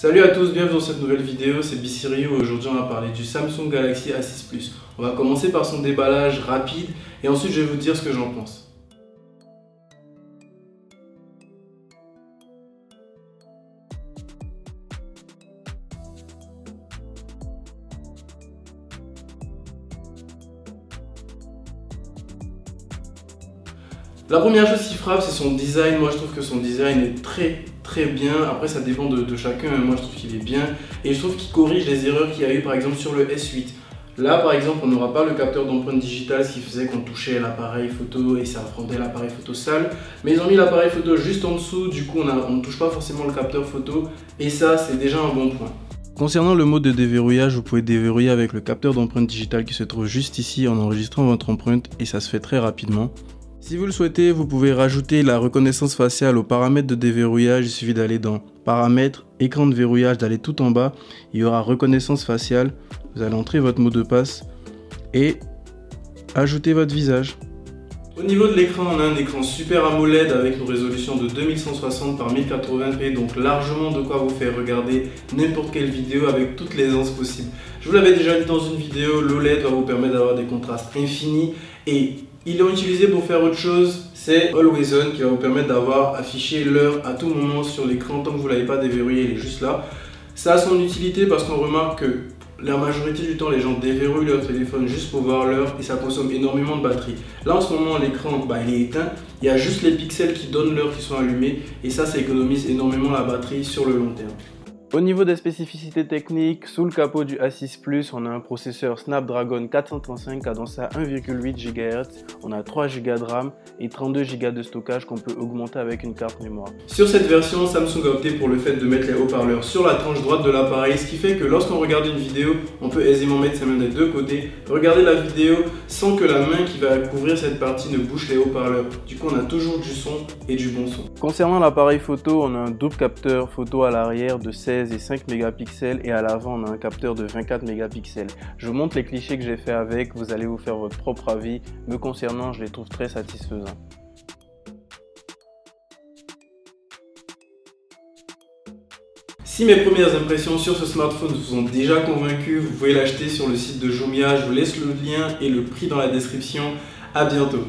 Salut à tous, bienvenue dans cette nouvelle vidéo, c'est Bissiri où aujourd'hui on va parler du Samsung Galaxy A6 Plus. On va commencer par son déballage rapide et ensuite je vais vous dire ce que j'en pense. La première chose qui frappe, c'est son design. Moi je trouve que son design est très bien. Après ça dépend de chacun, moi je trouve qu'il est bien. Et je trouve qu'il corrige les erreurs qu'il y a eu par exemple sur le S8. Là par exemple on n'aura pas le capteur d'empreinte digitale, ce qui faisait qu'on touchait l'appareil photo et ça rendait l'appareil photo sale. Mais ils ont mis l'appareil photo juste en dessous, du coup on ne touche pas forcément le capteur photo. Et ça c'est déjà un bon point. Concernant le mode de déverrouillage, vous pouvez déverrouiller avec le capteur d'empreinte digitale qui se trouve juste ici en enregistrant votre empreinte et ça se fait très rapidement. Si vous le souhaitez, vous pouvez rajouter la reconnaissance faciale aux paramètres de déverrouillage. Il suffit d'aller dans paramètres, écran de verrouillage, d'aller tout en bas. Il y aura reconnaissance faciale. Vous allez entrer votre mot de passe et ajouter votre visage. Au niveau de l'écran, on a un écran Super AMOLED avec une résolution de 2160 par 1080p, donc largement de quoi vous faire regarder n'importe quelle vidéo avec toute l'aisance possible. Je vous l'avais déjà dit dans une vidéo, l'OLED va vous permettre d'avoir des contrastes infinis et ils l'ont utilisé pour faire autre chose, c'est Always On qui va vous permettre d'avoir affiché l'heure à tout moment sur l'écran tant que vous ne l'avez pas déverrouillé, il est juste là. Ça a son utilité parce qu'on remarque que la majorité du temps les gens déverrouillent leur téléphone juste pour voir l'heure et ça consomme énormément de batterie. Là en ce moment l'écran il est éteint, il y a juste les pixels qui donnent l'heure qui sont allumés et ça économise énormément la batterie sur le long terme. Au niveau des spécificités techniques, sous le capot du A6 Plus, on a un processeur Snapdragon 435 cadencé à 1,8 GHz, on a 3 Go de RAM et 32 Go de stockage qu'on peut augmenter avec une carte mémoire. Sur cette version, Samsung a opté pour le fait de mettre les haut-parleurs sur la tranche droite de l'appareil, ce qui fait que lorsqu'on regarde une vidéo, on peut aisément mettre sa main des deux côtés, regarder la vidéo sans que la main qui va couvrir cette partie ne bouche les haut-parleurs. Du coup, on a toujours du son et du bon son. Concernant l'appareil photo, on a un double capteur photo à l'arrière de 16 et 5 mégapixels et à l'avant on a un capteur de 24 mégapixels. Je vous montre les clichés que j'ai fait avec, vous allez vous faire votre propre avis. Me concernant, je les trouve très satisfaisants. Si mes premières impressions sur ce smartphone vous ont déjà convaincu, vous pouvez l'acheter sur le site de Jumia, je vous laisse le lien et le prix dans la description. À bientôt.